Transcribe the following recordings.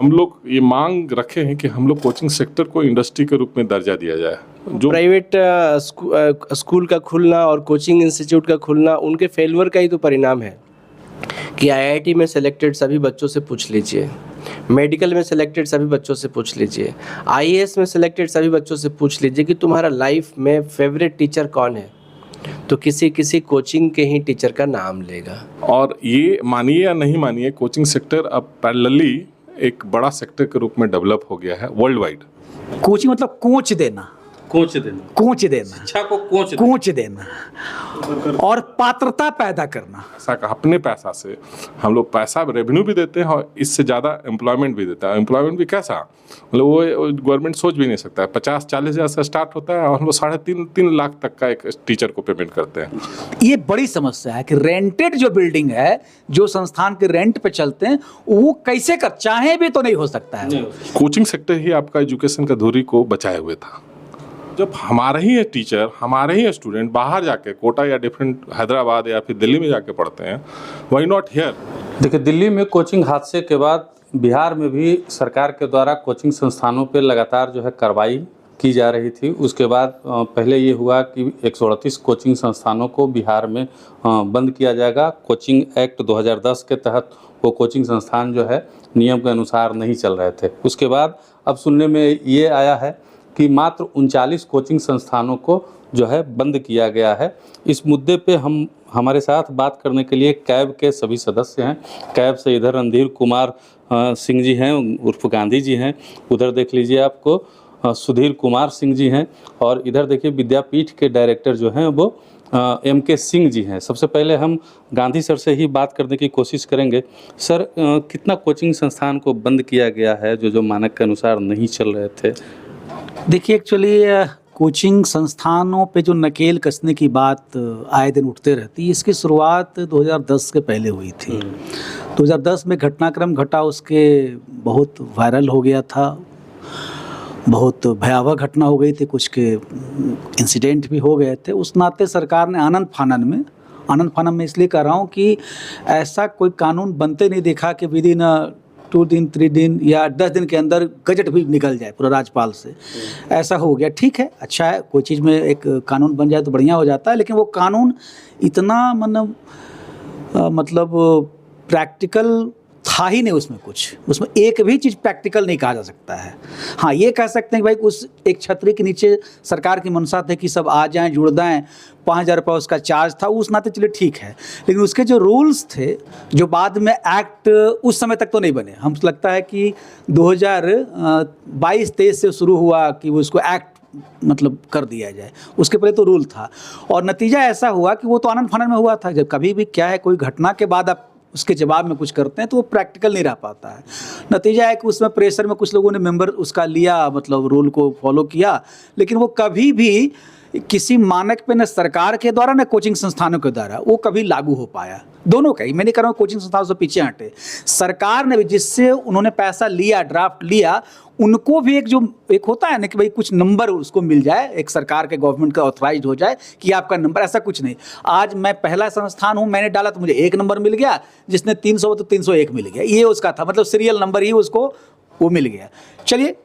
हम लोग ये मांग रखे हैं कि हम लोग कोचिंग सेक्टर को इंडस्ट्री के रूप में दर्जा दिया जाए। जो प्राइवेट स्कूल का खुलना और कोचिंग इंस्टीट्यूट का खुलना उनके फेल्यूर का ही तो परिणाम है कि आईआईटी में सेलेक्टेड सभी बच्चों से पूछ लीजिए, मेडिकल में सेलेक्टेड सभी बच्चों से पूछ लीजिए, आईएएस में सेलेक्टेड सभी बच्चों से पूछ लीजिए कि तुम्हारा लाइफ में फेवरेट टीचर कौन है, तो किसी कोचिंग के ही टीचर का नाम लेगा। और ये मानिए या नहीं मानिए, कोचिंग सेक्टर अब पैरेलली एक बड़ा सेक्टर के रूप में डेवलप हो गया है वर्ल्ड वाइड। कोचिंग मतलब कोच देना, शिक्षा को कोच देना और पात्रता पैदा करना। ऐसा का अपने पैसा से हम लोग पैसा रेवेन्यू भी देते हैं और इससे ज़्यादा एम्प्लॉयमेंट भी देता है। एम्प्लॉयमेंट भी कैसा, मतलब वो गवर्नमेंट सोच भी नहीं सकता है। 50-40 हज़ार से स्टार्ट होता है और हम लोग 3.5 लाख तक का एक टीचर को पेमेंट करते हैं। ये बड़ी समस्या है कि रेंटेड जो बिल्डिंग है, जो संस्थान के रेंट पे चलते हैं, वो कैसे कर, चाहे भी तो नहीं हो सकता है। कोचिंग सेक्टर ही आपका एजुकेशन का धुरी को बचाए हुए था। जब हमारे ही टीचर, हमारे ही स्टूडेंट बाहर जाके कोटा या डिफरेंट हैदराबाद या फिर दिल्ली में जाके पढ़ते हैं, व्हाई नॉट हियर। देखिए, दिल्ली में कोचिंग हादसे के बाद बिहार में भी सरकार के द्वारा कोचिंग संस्थानों पर लगातार जो है कार्रवाई की जा रही थी। उसके बाद पहले ये हुआ कि 138 कोचिंग संस्थानों को बिहार में बंद किया जाएगा। कोचिंग एक्ट 2010 के तहत वो कोचिंग संस्थान जो है नियम के अनुसार नहीं चल रहे थे। उसके बाद अब सुनने में ये आया है कि मात्र 39 कोचिंग संस्थानों को जो है बंद किया गया है। इस मुद्दे पे हमारे साथ बात करने के लिए कैब के सभी सदस्य हैं। कैब से इधर रणधीर कुमार सिंह जी हैं, उर्फ गांधी जी हैं। उधर देख लीजिए आपको सुधीर कुमार सिंह जी हैं, और इधर देखिए विद्यापीठ के डायरेक्टर जो हैं वो MK सिंह जी हैं। सबसे पहले हम गांधी सर से ही बात करने की कोशिश करेंगे। सर, कितना कोचिंग संस्थान को बंद किया गया है जो मानक के अनुसार नहीं चल रहे थे? देखिए, एक्चुअली कोचिंग संस्थानों पे जो नकेल कसने की बात आए दिन उठते रहती है, इसकी शुरुआत 2010 के पहले हुई थी। 2010 में घटनाक्रम घटा, उसके बहुत वायरल हो गया था, बहुत भयावह घटना हो गई थी, कुछ के इंसिडेंट भी हो गए थे। उस नाते सरकार ने आनन फानन में इसलिए कह रहा हूँ कि ऐसा कोई कानून बनते नहीं देखा कि विद इन 2 दिन 3 दिन या 10 दिन के अंदर गजट भी निकल जाए पूरा राज्यपाल से। ऐसा हो गया, ठीक है, अच्छा है, कोई चीज़ में एक कानून बन जाए तो बढ़िया हो जाता है, लेकिन वो कानून इतना मतलब प्रैक्टिकल था ही नहीं उसमें एक भी चीज़ प्रैक्टिकल नहीं कहा जा सकता है। हाँ, ये कह सकते हैं कि भाई उस एक छतरी के नीचे सरकार की मंशा थे कि सब आ जाएं, जुड़ जाएं, 5,000 रुपये उसका चार्ज था, उस नाते चलिए ठीक है। लेकिन उसके जो रूल्स थे, जो बाद में एक्ट उस समय तक तो नहीं बने। हमको लगता है कि 2022-23 से शुरू हुआ कि वो उसको एक्ट मतलब कर दिया जाए, उसके पहले तो रूल था। और नतीजा ऐसा हुआ कि वो तो आनन फानन में हुआ था। जब कभी भी क्या है, कोई घटना के बाद आप उसके जवाब में कुछ करते हैं तो वो प्रैक्टिकल नहीं रह पाता है। नतीजा है कि उसमें प्रेशर में कुछ लोगों ने मेंबर उसका लिया, मतलब रूल को फॉलो किया, लेकिन वो कभी भी किसी मानक पे न सरकार के द्वारा न कोचिंग संस्थानों के द्वारा वो कभी लागू हो पाया। दोनों का ही, मैं नहीं कर रहा हूँ कोचिंग संस्थानों से पीछे हटे, सरकार ने भी जिससे उन्होंने पैसा लिया, ड्राफ्ट लिया, उनको भी एक होता है ना कि भाई कुछ नंबर उसको मिल जाए, एक सरकार के गवर्नमेंट का ऑथराइज हो जाए कि आपका नंबर, ऐसा कुछ नहीं। आज मैं पहला संस्थान हूँ, मैंने डाला तो मुझे 1 नंबर मिल गया, जिसने 300 तो 301 मिल गया, ये उसका था, मतलब सीरियल नंबर ही उसको वो मिल गया। चलिए,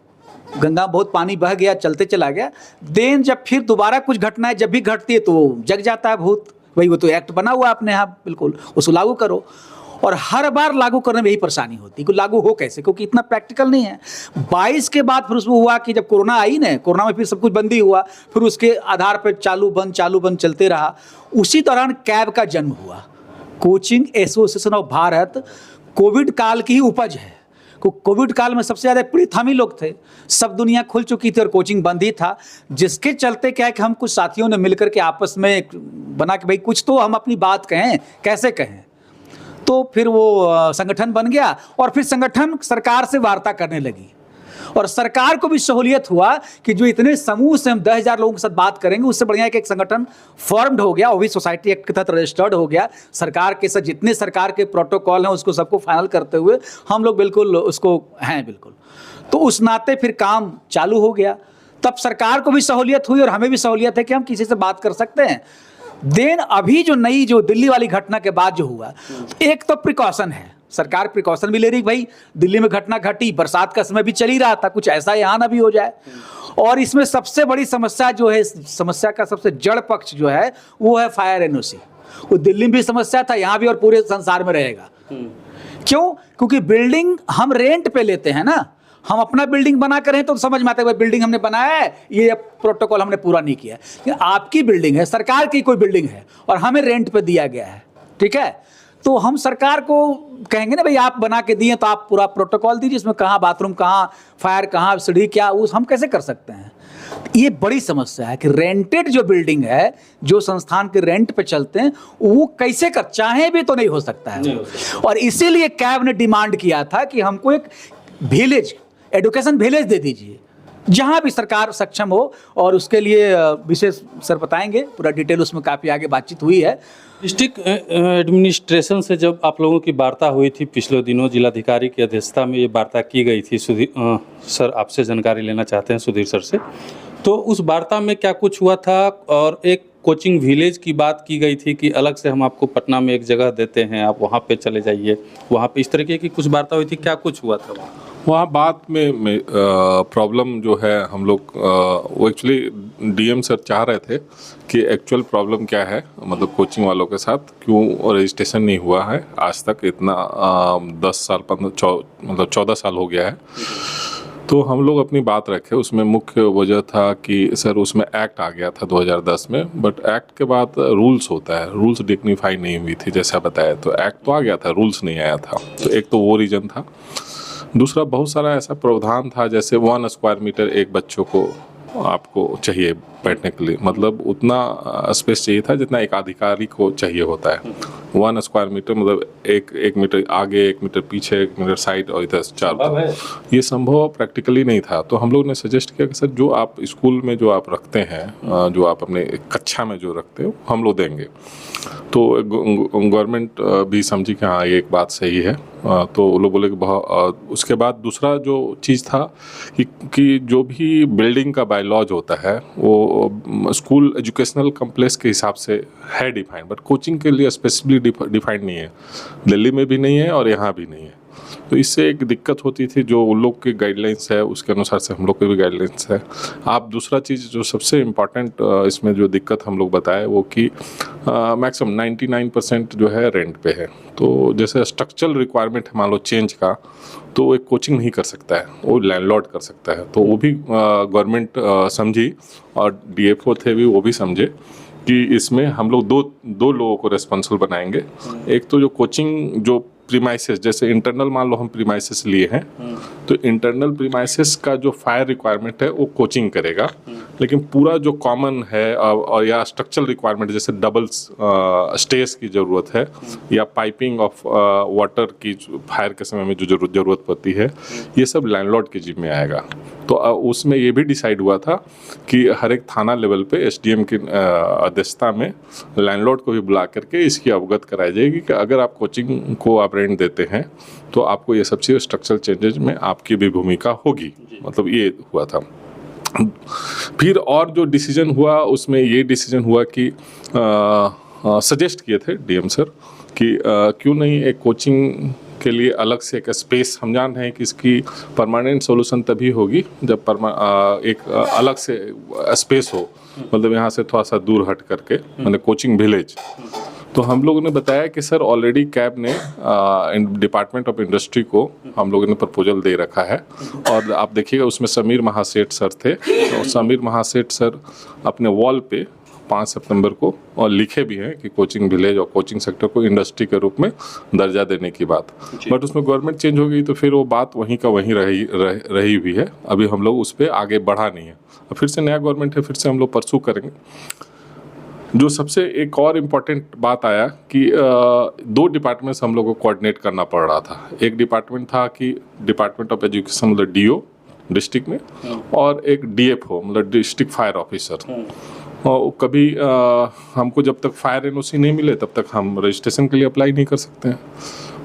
गंगा बहुत पानी बह गया, चलते चला गया। देन जब फिर दोबारा कुछ घटनाएं जब भी घटती है तो जग जाता है भूत, भाई वो तो एक्ट बना हुआ अपने यहाँ, बिल्कुल उसको लागू करो। और हर बार लागू करने में यही परेशानी होती है कि लागू हो कैसे, क्योंकि इतना प्रैक्टिकल नहीं है। 22 के बाद फिर उसमें हुआ कि जब कोरोना आई ना, कोरोना में फिर सब कुछ बंद ही हुआ, फिर उसके आधार पर चालू बंद चलते रहा। उसी दौरान कैब का जन्म हुआ। Coaching association of Bharat Covid काल की ही उपज है। कोविड काल में सबसे ज़्यादा पीड़ित हम ही लोग थे, सब दुनिया खुल चुकी थी और कोचिंग बंद ही था, जिसके चलते क्या है कि हम कुछ साथियों ने मिलकर के आपस में बना कि भाई कुछ तो हम अपनी बात कहें, कैसे कहें। तो फिर वो संगठन बन गया और फिर संगठन सरकार से वार्ता करने लगी और सरकार को भी सहूलियत हुआ कि जो इतने समूह से हम 10,000 लोगों के साथ बात करेंगे, उससे बढ़िया कि एक संगठन फॉर्म्ड हो गया, वो भी सोसाइटी एक्ट के तहत रजिस्टर्ड हो गया। सरकार के साथ जितने सरकार के प्रोटोकॉल हैं उसको सबको फाइनल करते हुए हम लोग बिल्कुल उसको हैं बिल्कुल। तो उस नाते फिर काम चालू हो गया। तब सरकार को भी सहूलियत हुई और हमें भी सहूलियत है कि हम किसी से बात कर सकते हैं। देन अभी जो दिल्ली वाली घटना के बाद जो हुआ, एक तो प्रिकॉशन है, सरकार प्रिकॉशन भी ले रही भाई दिल्ली में घटना घटी, बरसात का समय भी चल ही रहा था, कुछ ऐसा यहाँ ना भी हो जाए। और इसमें सबसे बड़ी समस्या जो है, समस्या का सबसे जड़ पक्ष जो है वो है फायर एनओसी। वो दिल्ली में भी समस्या था, यहाँ भी, और पूरे संसार में रहेगा। क्यों? क्योंकि बिल्डिंग हम रेंट पे लेते हैं ना, हम अपना बिल्डिंग बना कर हैं तो समझ में आता है भाई बिल्डिंग हमने बनाया है, ये प्रोटोकॉल हमने पूरा नहीं किया है। लेकिन आपकी बिल्डिंग है, सरकार की कोई बिल्डिंग है और हमें रेंट पे दिया गया है, ठीक है, तो हम सरकार को कहेंगे ना भाई आप बना के दिए तो आप पूरा प्रोटोकॉल दीजिए, इसमें कहाँ बाथरूम, कहाँ फायर, कहाँ सीढ़ी, क्या उस हम कैसे कर सकते हैं। ये बड़ी समस्या है कि रेंटेड जो बिल्डिंग है, जो संस्थान के रेंट पे चलते हैं, वो कैसे कर, चाहे भी तो नहीं हो सकता है। और इसीलिए कैब ने डिमांड किया था कि हमको एक विलेज, एडुकेशन विलेज दे दीजिए जहां भी सरकार सक्षम हो, और उसके लिए विशेष सर बताएंगे, पूरा डिटेल उसमें काफ़ी आगे बातचीत हुई है। डिस्ट्रिक्ट एडमिनिस्ट्रेशन से जब आप लोगों की वार्ता हुई थी पिछले दिनों, जिलाधिकारी की अध्यक्षता में ये वार्ता की गई थी, सुधीर सर आपसे जानकारी लेना चाहते हैं, सुधीर सर से, तो उस वार्ता में क्या कुछ हुआ था? और एक कोचिंग विलेज की बात की गई थी कि अलग से हम आपको पटना में एक जगह देते हैं, आप वहाँ पे चले जाइए, वहाँ पे इस तरीके की कुछ वार्ता हुई थी, क्या कुछ हुआ था वहाँ बात में प्रॉब्लम जो है हम लोग वो एक्चुअली डीएम सर चाह रहे थे कि एक्चुअल प्रॉब्लम क्या है, मतलब कोचिंग वालों के साथ क्यों रजिस्ट्रेशन नहीं हुआ है आज तक, इतना 10 साल 15 14 साल हो गया है। तो हम लोग अपनी बात रखे, उसमें मुख्य वजह था कि सर उसमें एक्ट आ गया था 2010 में, बट एक्ट के बाद रूल्स होता है, रूल्स डिग्निफाई नहीं हुई थी जैसा बताया, तो एक्ट तो आ गया था, रूल्स नहीं आया था, तो एक तो वो रीज़न था। दूसरा बहुत सारा ऐसा प्रावधान था, जैसे 1 स्क्वायर मीटर एक बच्चों को आपको चाहिए बैठने के लिए, मतलब उतना स्पेस चाहिए था जितना एक अधिकारी को चाहिए होता है। 1 स्क्वायर मीटर मतलब एक मीटर आगे, 1 मीटर पीछे, 1 मीटर साइड और इधर 4, ये संभव प्रैक्टिकली नहीं था। तो हम लोग ने सजेस्ट किया कि सर जो आप स्कूल में जो आप रखते हैं, जो आप अपने कक्षा में जो रखते हो, हम लोग देंगे। तो गवर्नमेंट भी समझी कि हाँ ये एक बात सही है, तो वो लोग बोले कि बहुत। उसके बाद दूसरा जो चीज़ था कि जो भी बिल्डिंग का बायलॉज होता है वो स्कूल एजुकेशनल कॉम्प्लेक्स के हिसाब से है डिफाइंड, बट कोचिंग के लिए स्पेसिफिकली डिफाइंड नहीं है, दिल्ली में भी नहीं है और यहाँ भी नहीं है। तो इससे एक दिक्कत होती थी, जो उन लोग की गाइडलाइंस है उसके अनुसार से हम लोग की भी गाइडलाइंस है। आप दूसरा चीज़ जो सबसे इम्पॉर्टेंट इसमें जो दिक्कत हम लोग बताए वो कि मैक्सिमम 99% जो है रेंट पे है। तो जैसे स्ट्रक्चरल रिक्वायरमेंट है मान लो चेंज का, तो एक कोचिंग नहीं कर सकता है, वो लैंडलॉर्ड कर सकता है। तो वो भी गवर्नमेंट समझी और डीएफओ थे भी, वो भी समझे कि इसमें हम लोग दो लोगों को रेस्पॉन्सिबल बनाएंगे। एक तो जो कोचिंग जो प्रीमाइसेस, जैसे इंटरनल मान लो हम प्रीमाइसेस लिए हैं, तो इंटरनल प्रीमाइसेस का जो फायर रिक्वायरमेंट है वो कोचिंग करेगा, लेकिन पूरा जो कॉमन है और या स्ट्रक्चरल रिक्वायरमेंट जैसे डबल स्टेज की ज़रूरत है या पाइपिंग ऑफ वाटर की फायर के समय में जो ज़रूरत पड़ती है, ये सब लैंडलॉर्ड के जिम्मे आएगा। तो उसमें ये भी डिसाइड हुआ था कि हर एक थाना लेवल पे एसडीएम की अध्यक्षता में लैंडलॉर्ड को भी बुला करके इसकी अवगत कराई जाएगी कि अगर आप कोचिंग को आप रेंट देते हैं तो आपको ये सब चीज़ स्ट्रक्चरल चेंजेज में आपकी भी भूमिका होगी, मतलब ये हुआ था। फिर और जो डिसीजन हुआ उसमें ये डिसीजन हुआ कि सजेस्ट किए थे डीएम सर कि क्यों नहीं एक कोचिंग के लिए अलग से एक स्पेस, हम जान रहे हैं कि इसकी परमानेंट सॉल्यूशन तभी होगी जब एक अलग से स्पेस हो, मतलब यहाँ से थोड़ा सा दूर हट करके, मतलब कोचिंग विलेज। तो हम लोगों ने बताया कि सर ऑलरेडी कैब ने डिपार्टमेंट ऑफ इंडस्ट्री को हम लोगों ने प्रपोजल दे रखा है, और आप देखिएगा उसमें समीर महासेठ सर थे, तो समीर महासेठ सर अपने वॉल पे 5 सितंबर को और लिखे भी हैं कि कोचिंग विलेज और कोचिंग सेक्टर को इंडस्ट्री के रूप में दर्जा देने की बात। बट उसमें गवर्नमेंट चेंज हो गई तो फिर वो बात वहीं का वहीं रही हुई है, अभी हम लोग उस पर आगे बढ़ा नहीं है। और फिर से नया गवर्नमेंट है, फिर से हम लोग परसू करेंगे। जो सबसे एक और इम्पॉर्टेंट बात आया कि 2 डिपार्टमेंट से हम लोग को कोऑर्डिनेट करना पड़ रहा था। एक डिपार्टमेंट था कि डिपार्टमेंट ऑफ एजुकेशन मतलब डीओ डिस्ट्रिक्ट में, और एक डीएफओ मतलब डिस्ट्रिक्ट फायर ऑफिसर। और कभी हमको जब तक फायर एनओसी नहीं मिले तब तक हम रजिस्ट्रेशन के लिए अप्लाई नहीं कर सकते हैं।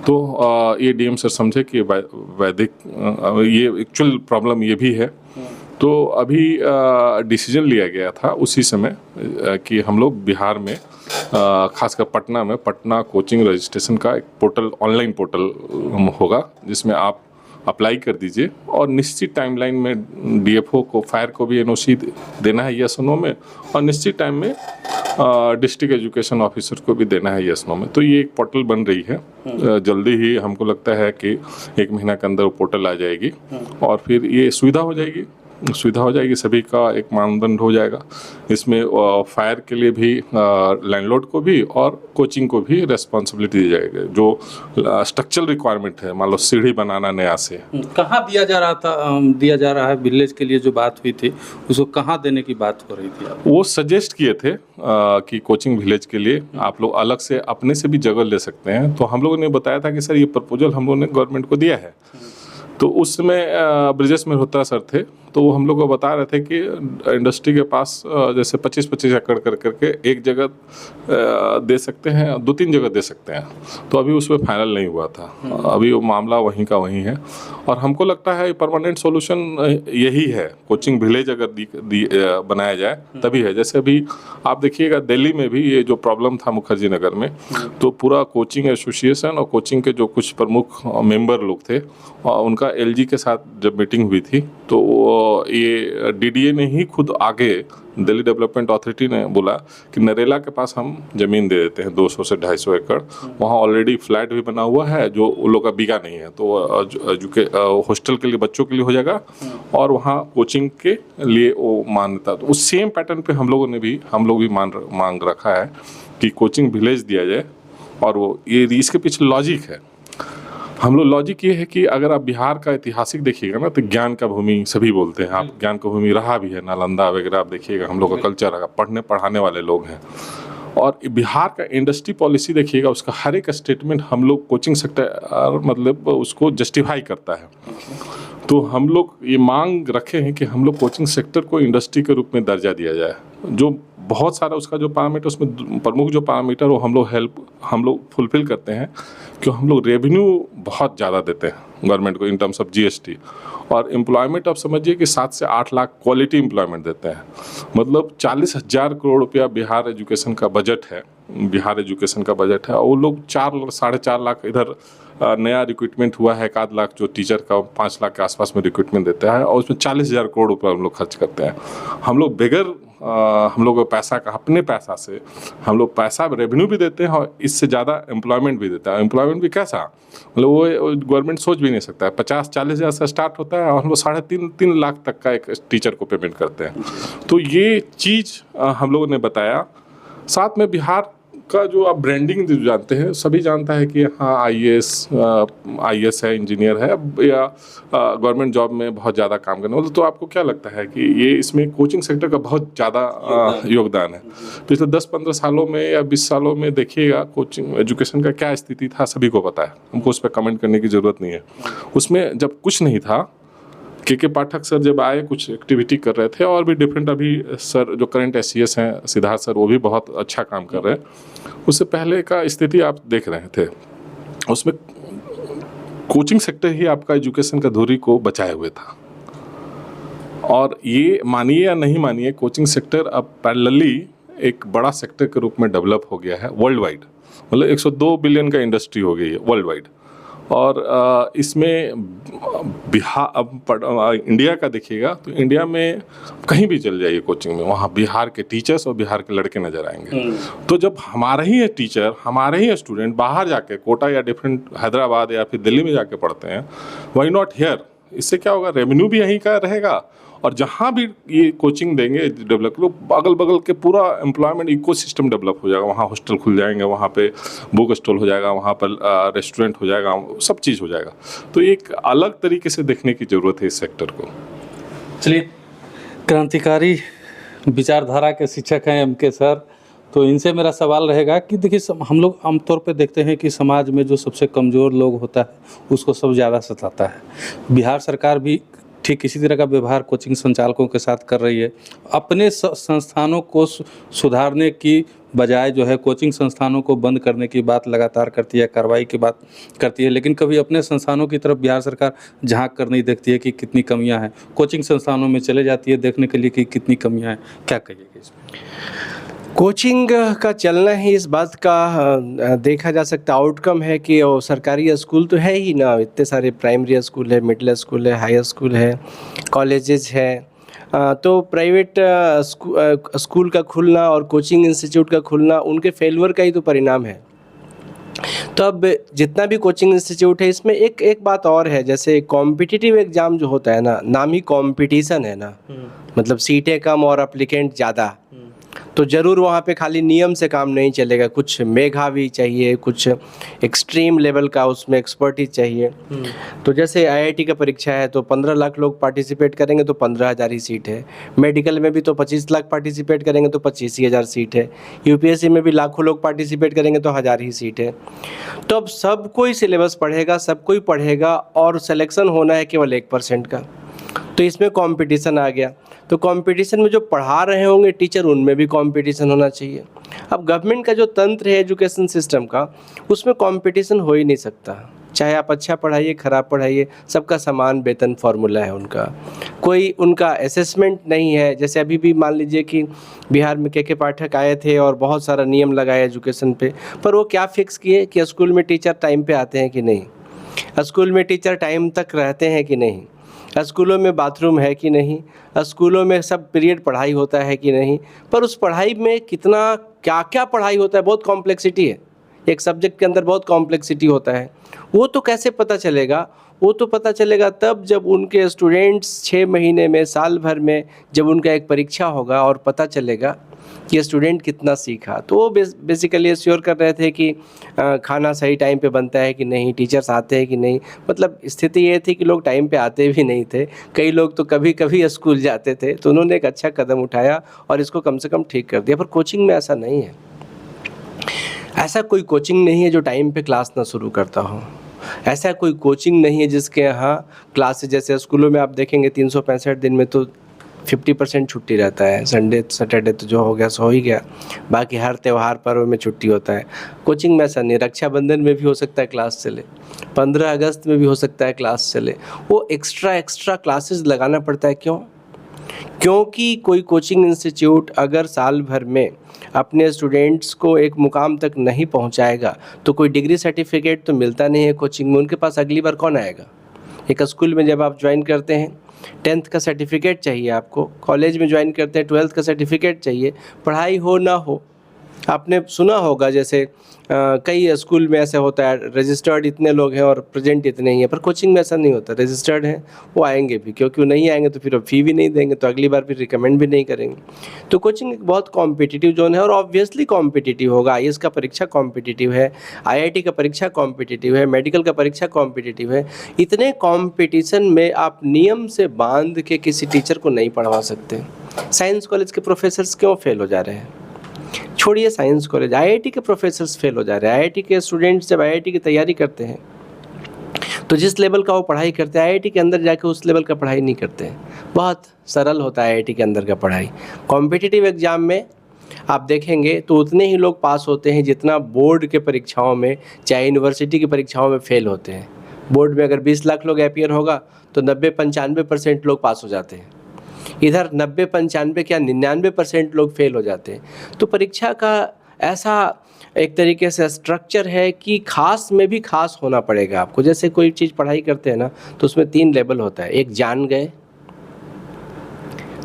तो ये डीएम सर समझे कि वैदिक ये एक्चुअल प्रॉब्लम ये भी है तो अभी डिसीजन लिया गया था उसी समय कि हम लोग बिहार में खासकर पटना में पटना कोचिंग रजिस्ट्रेशन का एक पोर्टल, ऑनलाइन पोर्टल होगा, जिसमें आप अप्लाई कर दीजिए और निश्चित टाइमलाइन में डीएफओ को, फायर को भी एनओसी देना है यस नो में, और निश्चित टाइम में डिस्ट्रिक्ट एजुकेशन ऑफिसर को भी देना है यस नो में। तो ये एक पोर्टल बन रही है, जल्दी ही हमको लगता है कि 1 महीना के अंदर वो पोर्टल आ जाएगी और फिर ये सुविधा हो जाएगी, सभी का एक मानदंड हो जाएगा। इसमें फायर के लिए भी लैंडलॉर्ड को भी और कोचिंग को भी रेस्पॉन्सिबिलिटी दी जाएगी। जो स्ट्रक्चरल रिक्वायरमेंट है, मान लो सीढ़ी बनाना नया से, कहाँ दिया जा रहा है विलेज के लिए जो बात हुई थी, उसको कहाँ देने की बात हो रही थी? वो सजेस्ट किए थे कि कोचिंग विलेज के लिए आप लोग अलग से अपने से भी जगह ले सकते हैं। तो हम लोगों ने बताया था कि सर ये प्रपोजल हम लोगों ने गवर्नमेंट को दिया है। तो उस समय ब्रिजेश मेहरोत्रा सर थे, तो वो हम लोग को बता रहे थे कि इंडस्ट्री के पास जैसे 25-25 एकड़ करके एक जगह दे सकते हैं, 2-3 जगह दे सकते हैं। तो अभी उसमें फाइनल नहीं हुआ था, अभी वो मामला वहीं का वहीं है। और हमको लगता है परमानेंट सॉल्यूशन यही है, कोचिंग विलेज अगर बनाया जाए तभी है। जैसे अभी आप देखिएगा दिल्ली में भी ये जो प्रॉब्लम था मुखर्जी नगर में, तो पूरा कोचिंग एसोसिएशन और कोचिंग के जो कुछ प्रमुख मेंबर लोग थे, उनका एलजी के साथ जब मीटिंग हुई थी, तो ये डीडीए ने ही खुद आगे, दिल्ली डेवलपमेंट अथॉरिटी ने बोला कि नरेला के पास हम ज़मीन दे देते हैं 200 से 250 एकड़, वहाँ ऑलरेडी फ्लैट भी बना हुआ है जो उन लोग का बिका नहीं है, तो हॉस्टल के लिए बच्चों के लिए हो जाएगा और वहाँ कोचिंग के लिए वो मान्यता। तो उस सेम पैटर्न पे हम लोग भी मांग रखा है कि कोचिंग विलेज दिया जाए। और वो ये इसके पीछे लॉजिक है, हम लोग लॉजिक ये है कि अगर आप बिहार का ऐतिहासिक देखिएगा ना, तो ज्ञान का भूमि सभी बोलते हैं, आप ज्ञान का भूमि रहा भी है, नालंदा वगैरह आप देखिएगा, हम लोग का कल्चर रहा, पढ़ाने वाले लोग हैं। और बिहार का इंडस्ट्री पॉलिसी देखिएगा, उसका हर एक स्टेटमेंट हम लोग कोचिंग सेक्टर मतलब उसको जस्टिफाई करता है। तो हम लोग ये मांग रखे हैं कि हम लोग कोचिंग सेक्टर को इंडस्ट्री के रूप में दर्जा दिया जाए। जो बहुत सारा उसका जो पैरामीटर, उसमें प्रमुख जो पैरामीटर वो हम लोग फुलफिल करते हैं, कि हम लोग रेवेन्यू बहुत ज़्यादा देते हैं गवर्नमेंट को इन टर्म्स ऑफ जीएसटी, और एम्प्लॉयमेंट आप समझिए कि 7 से 8 लाख क्वालिटी एम्प्लॉयमेंट देते हैं। मतलब 40,000 करोड़ रुपया बिहार एजुकेशन का बजट है, और वो लोग 4-4.5 लाख इधर नया रिक्रूटमेंट हुआ है, 1 लाख जो टीचर का 5 लाख के आसपास में रिक्रूटमेंट देता है, और उसमें 40,000 करोड़ रुपया हम लोग खर्च करते हैं। हम लोग बगैर हम लोग पैसा का, अपने पैसा से हम लोग पैसा रेवेन्यू भी देते हैं और इससे ज़्यादा एम्प्लॉयमेंट भी देता है। एम्प्लॉयमेंट भी कैसा, मतलब वो गवर्नमेंट सोच भी नहीं सकता है। 50-40 हज़ार से स्टार्ट होता है और हम लोग 3.5 लाख तक का एक टीचर को पेमेंट करते हैं। तो ये चीज़ हम लोगों ने बताया। साथ में बिहार का जो आप ब्रांडिंग जानते हैं, सभी जानता है कि हाँ आईएएस है, इंजीनियर है, या गवर्नमेंट जॉब में बहुत ज़्यादा काम करने वाला। तो आपको क्या लगता है कि ये इसमें कोचिंग सेक्टर का बहुत ज़्यादा योगदान है? पिछले 10-15 सालों में या 20 सालों में देखिएगा कोचिंग एजुकेशन का क्या स्थिति था, सभी को पता है, हमको उस पर कमेंट करने की ज़रूरत नहीं है। उसमें जब कुछ नहीं था, के पाठक सर जब आए कुछ एक्टिविटी कर रहे थे, और भी डिफरेंट अभी सर जो करंट एससीएस हैं सिद्धार्थ सर, वो भी बहुत अच्छा काम कर रहे हैं। उससे पहले का स्थिति आप देख रहे थे, उसमें कोचिंग सेक्टर ही आपका एजुकेशन का धुरी को बचाए हुए था। और ये मानिए या नहीं मानिए, कोचिंग सेक्टर अब पैरेलली एक बड़ा सेक्टर के रूप में डेवलप हो गया है वर्ल्ड वाइड। मतलब 102 बिलियन का इंडस्ट्री हो गई है वर्ल्ड वाइड। और इसमें बिहार, अब इंडिया का देखिएगा तो इंडिया में कहीं भी चल जाइए कोचिंग में, वहाँ बिहार के टीचर्स और बिहार के लड़के नज़र आएंगे। तो जब हमारे ही टीचर, हमारे ही स्टूडेंट बाहर जाके कोटा या डिफरेंट हैदराबाद या फिर दिल्ली में जाके पढ़ते हैं, वाई नॉट हियर? इससे क्या होगा, रेवेन्यू भी यहीं का रहेगा, और जहाँ भी ये कोचिंग देंगे डेवलप, अगल बगल के पूरा एम्प्लॉयमेंट इकोसिस्टम डेवलप हो जाएगा। वहाँ हॉस्टल खुल जाएंगे, वहाँ पे बुक स्टॉल हो जाएगा, वहाँ पर रेस्टोरेंट हो जाएगा, सब चीज़ हो जाएगा। तो एक अलग तरीके से देखने की ज़रूरत है इस सेक्टर को। चलिए, क्रांतिकारी विचारधारा के शिक्षक हैं एमके सर, तो इनसे मेरा सवाल रहेगा कि देखिए, हम लोग आमतौर पे देखते हैं कि समाज में जो सबसे कमज़ोर लोग होता है उसको सब ज़्यादा सताता है। बिहार सरकार भी ठीक इसी तरह का व्यवहार कोचिंग संचालकों के साथ कर रही है। अपने संस्थानों को सुधारने की बजाय जो है कोचिंग संस्थानों को बंद करने की बात लगातार करती है, कार्रवाई की बात करती है, लेकिन कभी अपने संस्थानों की तरफ बिहार सरकार झांक कर नहीं देखती है कि कितनी कमियां हैं। कोचिंग संस्थानों में चले जाती है देखने के लिए कि कितनी कमियां हैं। क्या कहिएगा इसमें? कोचिंग का चलना ही इस बात का देखा जा सकता आउटकम है कि वो सरकारी स्कूल तो है ही ना, इतने सारे प्राइमरी स्कूल है, मिडिल स्कूल है, हाई स्कूल है, कॉलेजेस है, तो प्राइवेट स्कूल का खुलना और कोचिंग इंस्टीट्यूट का खुलना उनके फेलवर का ही तो परिणाम है। तो अब जितना भी कोचिंग इंस्टीट्यूट है इसमें एक बात और है, जैसे कॉम्पिटिटिव एग्ज़ाम जो होता है ना, नाम ही कंपटीशन है ना, मतलब सीटें कम और एप्लीकेंट ज़्यादा, तो ज़रूर वहाँ पे खाली नियम से काम नहीं चलेगा, कुछ मेधावी चाहिए, कुछ एक्सट्रीम लेवल का उसमें एक्सपर्टीज चाहिए। तो जैसे आईआईटी का परीक्षा है तो 15 लाख लोग पार्टिसिपेट करेंगे तो 15,000 ही सीट है, मेडिकल में भी तो 25 लाख पार्टिसिपेट करेंगे तो 25,000 सीट है, यूपीएससी में भी लाखों लोग पार्टिसिपेट करेंगे तो 1,000 ही सीट है। तो अब सब कोई सिलेबस पढ़ेगा, सब कोई पढ़ेगा और सिलेक्शन होना है केवल 1% का, तो इसमें कंपटीशन आ गया। तो कंपटीशन में जो पढ़ा रहे होंगे टीचर, उनमें भी कंपटीशन होना चाहिए। अब गवर्नमेंट का जो तंत्र है एजुकेशन सिस्टम का, उसमें कंपटीशन हो ही नहीं सकता, चाहे आप अच्छा पढ़ाइए ख़राब पढ़ाइए, सबका समान वेतन फार्मूला है उनका, कोई उनका असेसमेंट नहीं है। जैसे अभी भी मान लीजिए कि बिहार में के पाठक आए थे और बहुत सारा नियम लगाए एजुकेशन पे, पर वो क्या फिक्स किए कि स्कूल में टीचर टाइम पे आते हैं कि नहीं, स्कूल में टीचर टाइम तक रहते हैं कि नहीं, स्कूलों में बाथरूम है कि नहीं, स्कूलों में सब पीरियड पढ़ाई होता है कि नहीं। पर उस पढ़ाई में कितना क्या क्या पढ़ाई होता है, बहुत कॉम्प्लेक्सिटी है, एक सब्जेक्ट के अंदर बहुत कॉम्प्लेक्सिटी होता है। वो तो कैसे पता चलेगा? वो तो पता चलेगा तब जब उनके स्टूडेंट्स 6 महीने में, साल भर में जब उनका एक परीक्षा होगा और पता चलेगा कि स्टूडेंट कितना सीखा। तो वो बेसिकली श्योर कर रहे थे कि खाना सही टाइम पे बनता है कि नहीं, टीचर्स आते हैं कि नहीं। मतलब स्थिति ये थी कि लोग टाइम पे आते भी नहीं थे, कई लोग तो कभी कभी स्कूल जाते थे। तो उन्होंने एक अच्छा कदम उठाया और इसको कम से कम ठीक कर दिया। पर कोचिंग में ऐसा नहीं है, ऐसा कोई कोचिंग नहीं है जो टाइम पे क्लास ना शुरू करता हो, ऐसा कोई कोचिंग नहीं है जिसके यहाँ क्लासेज, जैसे स्कूलों में आप देखेंगे 365 दिन में तो 50% छुट्टी रहता है, संडे सैटरडे तो जो हो गया सो ही गया, बाकी हर त्यौहार पर्व में छुट्टी होता है। कोचिंग में ऐसा नहीं, रक्षाबंधन में भी हो सकता है क्लास चले, 15 अगस्त में भी हो सकता है क्लास चले, वो एक्स्ट्रा क्लासेस लगाना पड़ता है। क्यों? क्योंकि कोई कोचिंग इंस्टीट्यूट अगर साल भर में अपने स्टूडेंट्स को एक मुकाम तक नहीं पहुंचाएगा तो कोई डिग्री सर्टिफिकेट तो मिलता नहीं है कोचिंग में, उनके पास अगली बार कौन आएगा? एक स्कूल में जब आप ज्वाइन करते हैं 10th का सर्टिफिकेट चाहिए आपको, कॉलेज में ज्वाइन करते हैं 12th का सर्टिफिकेट चाहिए, पढ़ाई हो ना हो। आपने सुना होगा जैसे कई स्कूल में ऐसा होता है, रजिस्टर्ड इतने लोग हैं और प्रेजेंट इतने ही हैं, पर कोचिंग में ऐसा नहीं होता। रजिस्टर्ड हैं वो आएंगे भी, क्योंकि वो नहीं आएंगे तो फिर फी भी नहीं देंगे, तो अगली बार फिर रिकमेंड भी नहीं करेंगे। तो कोचिंग एक बहुत कॉम्पिटिटिव जोन है और ऑब्वियसली कॉम्पिटिटिव होगा। आईएएस का परीक्षा कॉम्पिटिटिव है, आईआईटी का परीक्षा कॉम्पिटिटिव है, मेडिकल का परीक्षा कॉम्पिटिटिव है। इतने कॉम्पिटिशन में आप नियम से बांध के किसी टीचर को नहीं पढ़वा सकते। साइंस कॉलेज के प्रोफेसर्स क्यों फेल हो जा रहे हैं? छोड़िए साइंस कॉलेज, आईआईटी के प्रोफेसर्स फेल हो जा रहे हैं। आईआईटी के स्टूडेंट्स जब आईआईटी की तैयारी करते हैं तो जिस लेवल का वो पढ़ाई करते हैं, आईआईटी के अंदर जाके उस लेवल का पढ़ाई नहीं करते हैं। बहुत सरल होता है आईआईटी के अंदर का पढ़ाई। कॉम्पिटिटिव एग्जाम में आप देखेंगे तो उतने ही लोग पास होते हैं जितना बोर्ड के परीक्षाओं में, चाहे यूनिवर्सिटी की परीक्षाओं में फेल होते हैं। बोर्ड में अगर 20 लाख लोग अपीयर होगा तो 90-95% लोग पास हो जाते हैं, इधर 90-95 क्या 99% लोग फेल हो जाते हैं। तो परीक्षा का ऐसा एक तरीके से स्ट्रक्चर है कि खास में भी खास होना पड़ेगा आपको। जैसे कोई चीज़ पढ़ाई करते हैं ना तो उसमें 3 लेवल होता है। एक, जान गए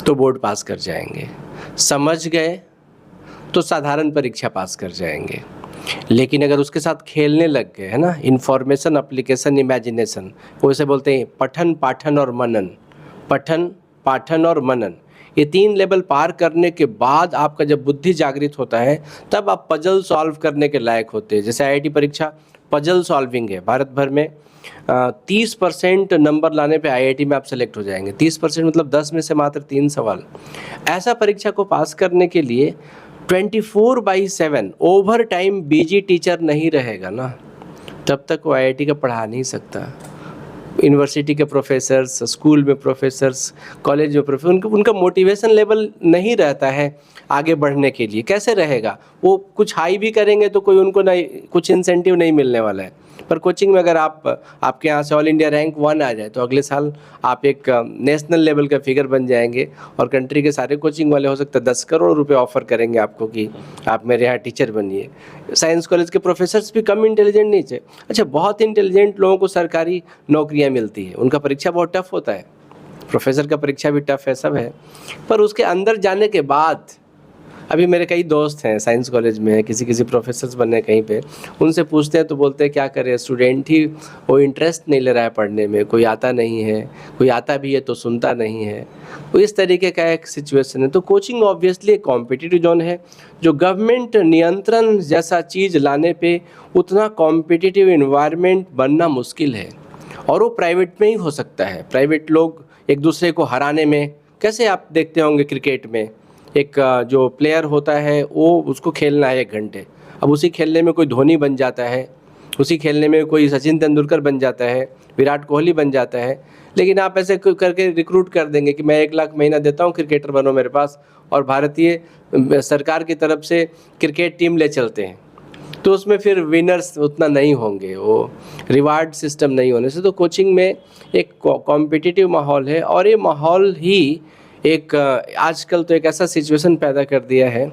तो बोर्ड पास कर जाएंगे, समझ गए तो साधारण परीक्षा पास कर जाएंगे, लेकिन अगर उसके साथ खेलने लग गए, है ना, इन्फॉर्मेशन, एप्लीकेशन, इमेजिनेशन, वो इसे बोलते हैं पठन, पाठन और मनन। पठन, पाठन और मनन, ये 3 लेवल पार करने के बाद आपका जब बुद्धि जागृत होता है तब आप पजल सॉल्व करने के लायक होते हैं। जैसे आईआईटी परीक्षा पजल सॉल्विंग है। भारत भर में 30% नंबर लाने पे आईआईटी में आप सेलेक्ट हो जाएंगे। 30% मतलब 10 में से मात्र 3 सवाल। ऐसा परीक्षा को पास करने के लिए 24/7 ओवर टाइम बिजी टीचर नहीं रहेगा ना, तब तक वो आईआईटी का पढ़ा नहीं सकता। यूनिवर्सिटी के प्रोफेसर्स, स्कूल में प्रोफेसर्स, कॉलेज में प्रोफेसर, उनका मोटिवेशन लेवल नहीं रहता है आगे बढ़ने के लिए। कैसे रहेगा? वो कुछ हाई भी करेंगे तो कोई उनको नहीं, कुछ इंसेंटिव नहीं मिलने वाला है। पर कोचिंग में अगर आपके यहाँ से ऑल इंडिया रैंक 1 आ जाए तो अगले साल आप एक नेशनल लेवल का फिगर बन जाएंगे और कंट्री के सारे कोचिंग वाले हो सकता है 10 करोड़ रुपए ऑफर करेंगे आपको कि आप मेरे यहाँ टीचर बनिए। साइंस कॉलेज के प्रोफेसर्स भी कम इंटेलिजेंट नहीं थे। अच्छा, बहुत इंटेलिजेंट लोगों को सरकारी नौकरियाँ मिलती है, उनका परीक्षा बहुत टफ होता है, प्रोफेसर का परीक्षा भी टफ है, सब है, पर उसके अंदर जाने के बाद, अभी मेरे कई दोस्त हैं साइंस कॉलेज में, किसी प्रोफेसर्स बनने कहीं पे, उनसे पूछते हैं तो बोलते हैं क्या करें, स्टूडेंट ही वो इंटरेस्ट नहीं ले रहा है पढ़ने में, कोई आता नहीं है, कोई आता भी है तो सुनता नहीं है। तो इस तरीके का एक सिचुएशन है। तो कोचिंग ऑब्वियसली एक कॉम्पिटिटिव जोन है, जो गवर्नमेंट नियंत्रण जैसा चीज़ लाने पे उतना कॉम्पिटिटिव इन्वायरमेंट बनना मुश्किल है, और वो प्राइवेट में ही हो सकता है। प्राइवेट लोग एक दूसरे को हराने में, कैसे आप देखते होंगे क्रिकेट में एक जो प्लेयर होता है वो उसको खेलना है 1 घंटे, अब उसी खेलने में कोई धोनी बन जाता है, उसी खेलने में कोई सचिन तेंदुलकर बन जाता है, विराट कोहली बन जाता है, लेकिन आप ऐसे करके रिक्रूट कर देंगे कि मैं 1 लाख महीना देता हूँ, क्रिकेटर बनो मेरे पास, और भारतीय सरकार की तरफ से क्रिकेट टीम ले चलते हैं, तो उसमें फिर विनर्स उतना नहीं होंगे, वो रिवार्ड सिस्टम नहीं होने से। तो कोचिंग में एक कॉम्पिटिटिव माहौल है, और ये माहौल ही एक आजकल तो एक ऐसा सिचुएशन पैदा कर दिया है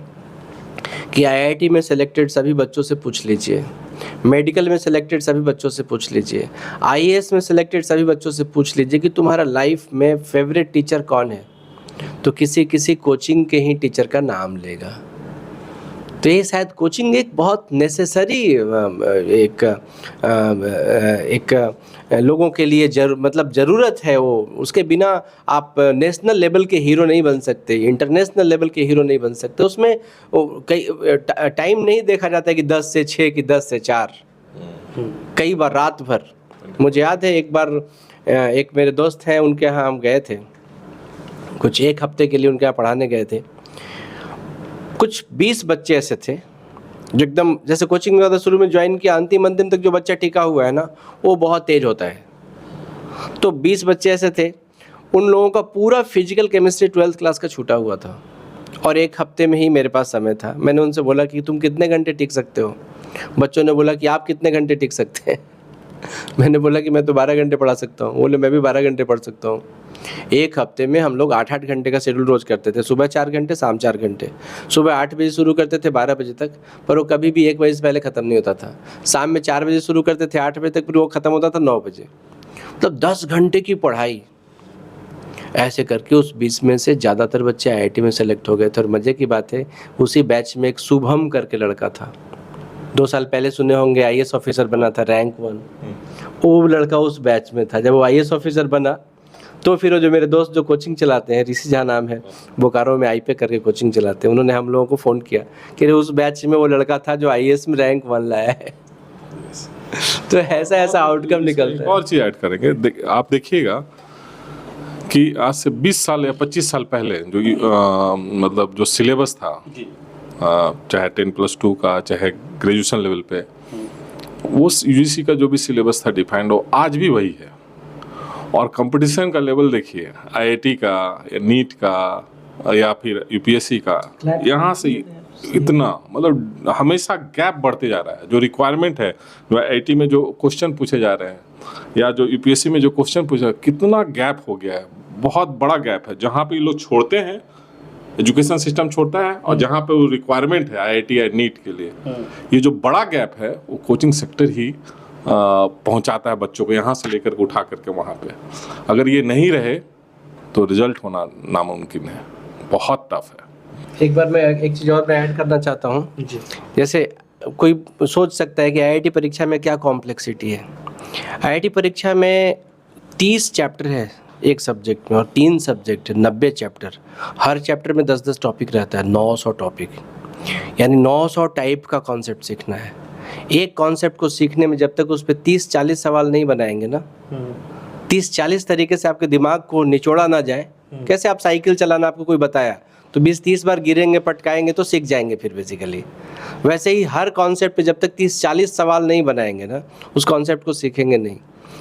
कि आईआईटी में सेलेक्टेड सभी बच्चों से पूछ लीजिए, मेडिकल में सेलेक्टेड सभी बच्चों से पूछ लीजिए, आईएएस में सेलेक्टेड सभी बच्चों से पूछ लीजिए कि तुम्हारा लाइफ में फेवरेट टीचर कौन है, तो किसी कोचिंग के ही टीचर का नाम लेगा। तो ये शायद कोचिंग एक बहुत नेसेसरी एक लोगों के लिए मतलब ज़रूरत है। वो उसके बिना आप नेशनल लेवल के हीरो नहीं बन सकते, इंटरनेशनल लेवल के हीरो नहीं बन सकते। उसमें कई टाइम नहीं देखा जाता है कि 10 से 6 कि 10 से 4, कई बार रात भर। मुझे याद है एक बार एक मेरे दोस्त हैं, उनके यहाँ हम गए थे, कुछ 1 हफ्ते के लिए उनके यहाँ पढ़ाने गए थे। कुछ 20 बच्चे ऐसे थे जो एकदम, जैसे कोचिंग में ज़्यादा शुरू में ज्वाइन किया, अंतिम तक जो बच्चा टिका हुआ है ना, वो बहुत तेज होता है। तो 20 बच्चे ऐसे थे, उन लोगों का पूरा फिजिकल केमिस्ट्री 12th क्लास का छूटा हुआ था, और 1 हफ्ते में ही मेरे पास समय था। मैंने उनसे बोला कि तुम कितने घंटे टिक सकते हो? बच्चों ने बोला कि आप कितने घंटे टिक सकते हैं? मैंने बोला कि मैं तो 12 घंटे पढ़ा सकता हूँ। बोले मैं भी 12 घंटे पढ़ सकता हूँ। 1 हफ्ते में हम लोग 8-8 घंटे का शेड्यूल रोज़ करते थे, सुबह 4 घंटे, शाम 4 घंटे। सुबह 8 बजे शुरू करते थे 12 बजे तक, पर वो कभी भी 1 बजे से पहले ख़त्म नहीं होता था। शाम में 4 बजे शुरू करते थे 8 बजे तक, फिर वो ख़त्म होता था 9 बजे। मतलब 10 घंटे की पढ़ाई। ऐसे करके उस 20 में से ज़्यादातर बच्चे IIT में सेलेक्ट हो गए थे। और मज़े की बात है, उसी बैच में एक शुभम करके लड़का था, 2 साल पहले सुने होंगे, IAS ऑफिसर बना था, रैंक 1। वो लड़का उस बैच में था। जब वो IAS ऑफिसर बना तो फिर वो जो मेरे दोस्त जो कोचिंग चलाते हैं, ऋषि झा नाम है, बोकारो में IP करके कोचिंग चलाते हैं, उन्होंने हम लोगों को फ़ोन किया कि उस बैच में वो लड़का था जो IAS में रैंक 1 लाया है। तो ऐसा आउटकम निकलता है। और चीज़ ऐड करेंगे, आप देखिएगा कि आज से 20 साल या 25 साल पहले जो मतलब जो सिलेबस था, चाहे 10+2 का, चाहे ग्रेजुएशन लेवल पे, वो UGC का जो भी सिलेबस था डिफाइंड, वो आज भी वही है। और कंपटीशन का लेवल देखिए, IIT का या नीट का या फिर UPSC का, यहाँ से इतना मतलब हमेशा गैप बढ़ते जा रहा है। जो रिक्वायरमेंट है, जो IIT में जो क्वेश्चन पूछे जा रहे हैं या जो UPSC में जो क्वेश्चन पूछा, कितना गैप हो गया है, बहुत बड़ा गैप है। जहाँ पे ये लोग छोड़ते हैं, एजुकेशन सिस्टम छोड़ता है, और जहाँ पे वो रिक्वायरमेंट है IIT या नीट के लिए, ये जो बड़ा गैप है वो कोचिंग सेक्टर ही पहुँचाता है बच्चों को, यहाँ से लेकर के उठा करके वहाँ पे। अगर ये नहीं रहे तो रिजल्ट होना नामुमकिन है, बहुत टफ है। एक बार मैं एक चीज़ और मैं ऐड करना चाहता हूँ। जैसे कोई सोच सकता है कि IIT परीक्षा में क्या कॉम्प्लेक्सिटी है। IIT परीक्षा में 30 चैप्टर है एक सब्जेक्ट में, और 3 सब्जेक्ट है, 90 चैप्टर। हर चैप्टर में 10-10 टॉपिक रहता है, 900 टॉपिक, यानी 900 टाइप का कॉन्सेप्ट सीखना है। एक कॉन्सेप्ट को सीखने में जब तक उस पर 30-40 सवाल नहीं बनाएंगे ना, 30-40 तरीके से आपके दिमाग को निचोड़ा ना जाए। कैसे आप साइकिल चलाना आपको कोई बताया तो 20-30 बार गिरेंगे, पटकाएंगे तो सीख जाएंगे फिर बेसिकली। वैसे ही हर कॉन्सेप्ट पे जब तक 30-40 सवाल नहीं बनाएंगे ना, उस कॉन्सेप्ट को सीखेंगे नहीं।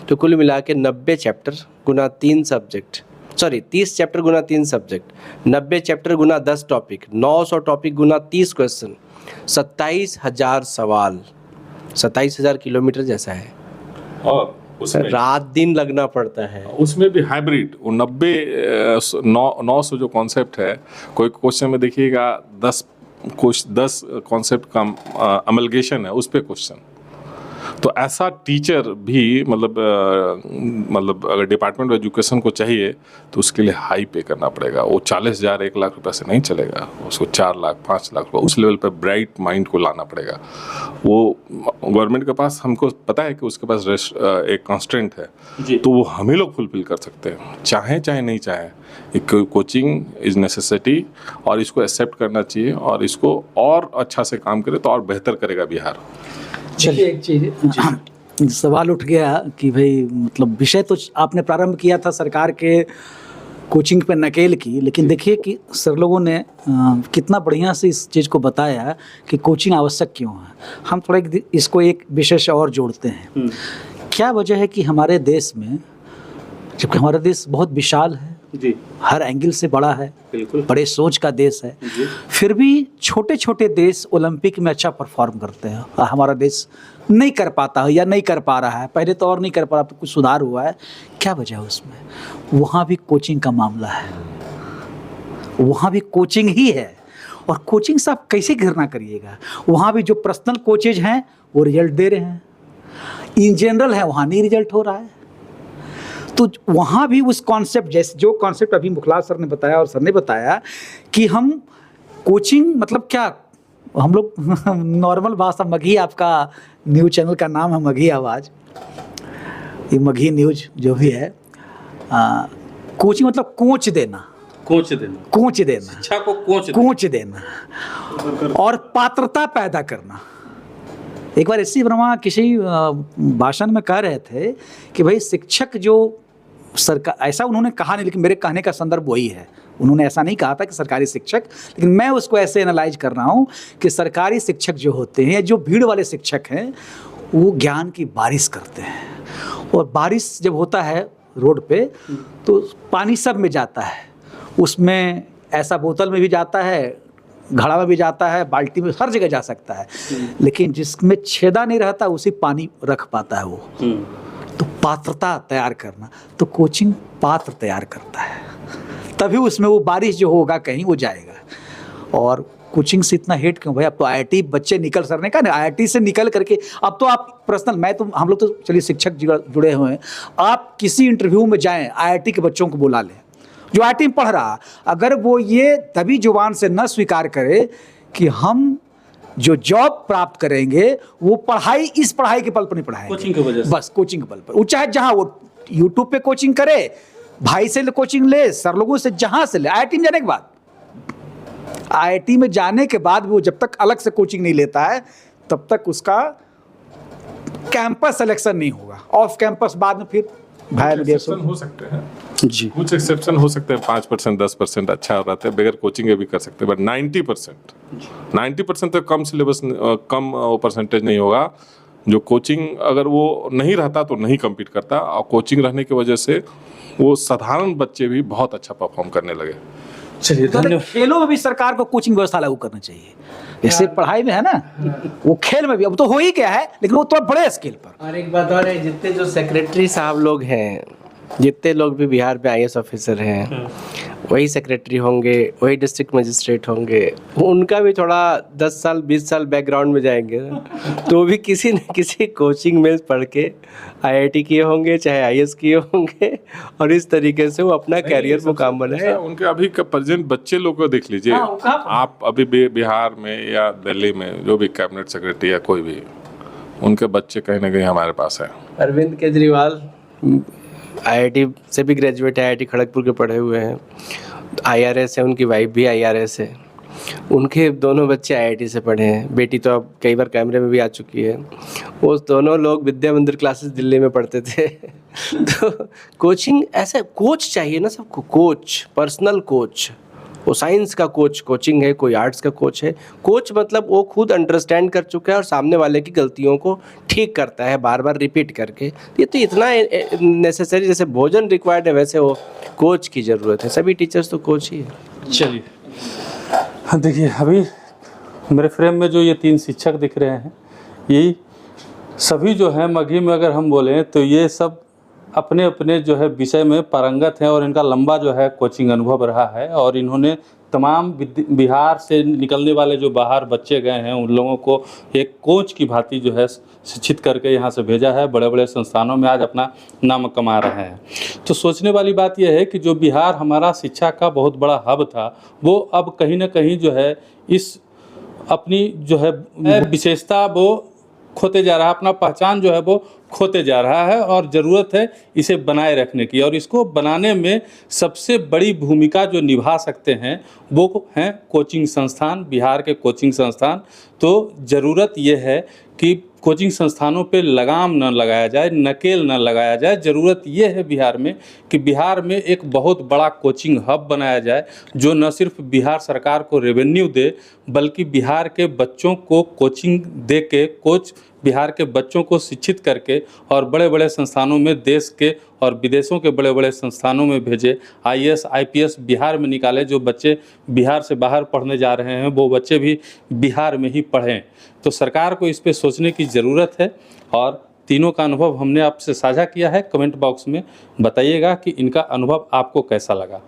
तो कुल मिला के 90 चैप्टर गुना 3 सब्जेक्ट, सॉरी 30 चैप्टर गुना 3 सब्जेक्ट, 90 चैप्टर गुना 10 टॉपिक, 900 टॉपिक गुना 30 क्वेश्चन, 27,000 सवाल, 27,000 किलोमीटर जैसा है। और उसमें रात दिन लगना पड़ता है। उसमें भी हाइब्रिड, वो 900 जो कॉन्सेप्ट है, कोई क्वेश्चन में देखिएगा 10 कॉन्सेप्ट का अमलगेशन है, उस पे क्वेश्चन। तो ऐसा टीचर भी मतलब अगर डिपार्टमेंट ऑफ एजुकेशन को चाहिए तो उसके लिए हाई पे करना पड़ेगा। वो 40,000 1 लाख रुपए से नहीं चलेगा, उसको 4 लाख 5 लाख रुपये उस लेवल पे ब्राइट माइंड को लाना पड़ेगा। वो गवर्नमेंट के पास, हमको पता है कि उसके पास एक कॉन्स्टेंट है, तो वो हम ही लोग फुलफिल कर सकते हैं, चाहे नहीं चाहे। एक कोचिंग इज़ नेसेसिटी और इसको एक्सेप्ट करना चाहिए, और इसको और अच्छा से काम करे तो और बेहतर करेगा बिहार। चलिए एक चीज़ सवाल उठ गया कि भाई मतलब विषय तो आपने प्रारंभ किया था सरकार के कोचिंग पे नकेल की, लेकिन देखिए कि सर लोगों ने कितना बढ़िया से इस चीज़ को बताया कि कोचिंग आवश्यक क्यों है। हम थोड़ा इसको एक विषय से और जोड़ते हैं। क्या वजह है कि हमारे देश में, जबकि हमारा देश बहुत विशाल है जी, हर एंगल से बड़ा है, बिल्कुल बड़े सोच का देश है, फिर भी छोटे छोटे देश ओलंपिक में अच्छा परफॉर्म करते हैं और हमारा देश नहीं कर पाता है या नहीं कर पा रहा है। पहले तो और नहीं कर पा रहा, तो कुछ सुधार हुआ है। क्या वजह है उसमें? वहाँ भी कोचिंग का मामला है, वहाँ भी कोचिंग ही है। और कोचिंग से आप कैसे घृणा करिएगा, वहाँ भी जो पर्सनल कोचेज हैं वो रिजल्ट दे रहे हैं, इन जनरल है वहाँ नहीं रिजल्ट हो रहा है। तो वहाँ भी उस कॉन्सेप्ट, जैसे जो कॉन्सेप्ट अभी मुखलाल सर ने बताया और सर ने बताया कि हम कोचिंग मतलब क्या, हम लोग नॉर्मल भाषा, मघी आपका न्यूज़ चैनल का नाम है मघी आवाज़, ये मघी न्यूज़ जो भी है, कोचिंग मतलब कोच देना, कोच देना, कोच देना, शिक्षा को कोच देना और पात्रता पैदा करना। एक बार एस.सी. वर्मा किसी भाषण में कह रहे थे कि भाई शिक्षक जो सरकार, ऐसा उन्होंने कहा नहीं, लेकिन मेरे कहने का संदर्भ वही है। उन्होंने ऐसा नहीं कहा था कि सरकारी शिक्षक, लेकिन मैं उसको ऐसे एनालाइज कर रहा हूँ कि सरकारी शिक्षक जो होते हैं, जो भीड़ वाले शिक्षक हैं, वो ज्ञान की बारिश करते हैं। और बारिश जब होता है रोड पे तो पानी सब में जाता है, उसमें ऐसा बोतल में भी जाता है, घड़ा में भी जाता है, बाल्टी में, हर जगह जा सकता है, लेकिन जिसमें छेदा नहीं रहता उसी पानी रख पाता है वो। तो पात्रता तैयार करना, तो कोचिंग पात्र तैयार करता है, तभी उसमें वो बारिश जो होगा कहीं वो जाएगा। और कोचिंग से इतना हेट क्यों भाई? अब तो आईआईटी बच्चे निकल, सर ने कहा ना, आईआईटी से निकल करके अब तो आप पर्सनल, मैं तो, हम लोग तो चलिए शिक्षक जुड़े हुए हैं, आप किसी इंटरव्यू में जाएं, आईआईटी के बच्चों को बुला लें जो आईआईटी में पढ़ रहा, अगर वो ये तभी जुबान से न स्वीकार करे कि हम जो जॉब प्राप्त करेंगे वो पढ़ाई, इस पढ़ाई के बल पर नहीं पढ़ाएंगे, कोचिंग की वजह से, बस कोचिंग के बल पर, वो चाहे जहाँ वो यूट्यूब पे कोचिंग करे, भाई से कोचिंग ले, सर लोगों से जहाँ से ले, आईआईटी में जाने के बाद, आईआईटी में जाने के बाद वो जब तक अलग से कोचिंग नहीं लेता है तब तक उसका कैंपस सिलेक्शन नहीं होगा। ऑफ कैंपस बाद में फिर एक्सेप्शन हो सकते हैं जी, कुछ एक्सेप्शन हो सकते हैं, 5% 10% अच्छा हो रहा है, बगैर कोचिंग के भी कर सकते हैं, बट 90% तो कम सिलेबस, कम परसेंटेज नहीं होगा। जो कोचिंग अगर वो नहीं रहता तो नहीं कम्पीट करता, और कोचिंग रहने की वजह से वो साधारण बच्चे भी बहुत अच्छा परफॉर्म करने लगे। चलिए धन्यवाद। खेलों में भी सरकार को कोचिंग व्यवस्था लागू करना चाहिए, जैसे पढ़ाई में है ना, वो खेल में भी, अब तो हो ही गया है, लेकिन वो थोड़ा बड़े स्केल पर। और एक बात और है, जितने जो सेक्रेटरी साहब लोग हैं, जितने लोग भी बिहार में आईएएस ऑफिसर हैं, वही सेक्रेटरी होंगे, वही डिस्ट्रिक्ट मजिस्ट्रेट होंगे, उनका भी थोड़ा 10 साल 20 साल बैकग्राउंड में जाएंगे तो भी किसी न किसी कोचिंग में पढ़ के आईआईटी किए होंगे, चाहे आईएएस किए होंगे, और इस तरीके से वो अपना कैरियर मुकाम बनाए। उनके अभी का प्रेजेंट बच्चे लोग को देख लीजिए, आप अभी बिहार में या दिल्ली में जो भी कैबिनेट सेक्रेटरी या कोई भी, उनके बच्चे कहीं ना कहीं हमारे पास है। अरविंद केजरीवाल आईआईटी से भी ग्रेजुएट है, आईआईटी खड़गपुर के पढ़े हुए हैं, आईआरएस है, उनकी वाइफ भी आईआरएस है, उनके दोनों बच्चे आईआईटी से पढ़े हैं, बेटी तो अब कई बार कैमरे में भी आ चुकी है। वो दोनों लोग विद्या मंदिर क्लासेस दिल्ली में पढ़ते थे तो कोचिंग, ऐसा कोच चाहिए ना सबको, कोच, पर्सनल कोच, वो साइंस का कोचिंग है, कोई आर्ट्स का कोच है। कोच मतलब वो खुद अंडरस्टैंड कर चुका है और सामने वाले की गलतियों को ठीक करता है बार बार रिपीट करके। ये तो इतना नेसेसरी, जैसे भोजन रिक्वायर्ड है वैसे वो कोच की ज़रूरत है। सभी टीचर्स तो कोच ही है। चलिए, हाँ देखिए, अभी मेरे फ्रेम में जो ये 3 शिक्षक दिख रहे हैं, यही सभी जो हैं मगही में अगर हम बोलें तो ये सब अपने अपने जो है विषय में पारंगत हैं और इनका लंबा जो है कोचिंग अनुभव रहा है। और इन्होंने तमाम बिहार से निकलने वाले जो बाहर बच्चे गए हैं उन लोगों को एक कोच की भांति जो है शिक्षित करके यहाँ से भेजा है। बड़े बड़े संस्थानों में आज अपना नाम कमा रहे हैं। तो सोचने वाली बात यह है कि जो बिहार हमारा शिक्षा का बहुत बड़ा हब था, वो अब कहीं ना कहीं जो है इस अपनी जो है विशेषता वो खोते जा रहा है, अपना पहचान जो है वो खोते जा रहा है। और ज़रूरत है इसे बनाए रखने की, और इसको बनाने में सबसे बड़ी भूमिका जो निभा सकते हैं वो हैं कोचिंग संस्थान, बिहार के कोचिंग संस्थान। तो ज़रूरत ये है कि कोचिंग संस्थानों पे लगाम न लगाया जाए, नकेल न लगाया जाए। ज़रूरत ये है बिहार में कि बिहार में एक बहुत बड़ा कोचिंग हब बनाया जाए, जो न सिर्फ बिहार सरकार को रेवेन्यू दे, बल्कि बिहार के बच्चों को कोचिंग दे के कोच बिहार के बच्चों को शिक्षित करके और बड़े बड़े संस्थानों में, देश के और विदेशों के बड़े बड़े संस्थानों में भेजे। IAS IPS बिहार में निकाले। जो बच्चे बिहार से बाहर पढ़ने जा रहे हैं वो बच्चे भी बिहार में ही पढ़ें। तो सरकार को इस पे सोचने की ज़रूरत है। और तीनों का अनुभव हमने आपसे साझा किया है। कमेंट बॉक्स में बताइएगा कि इनका अनुभव आपको कैसा लगा।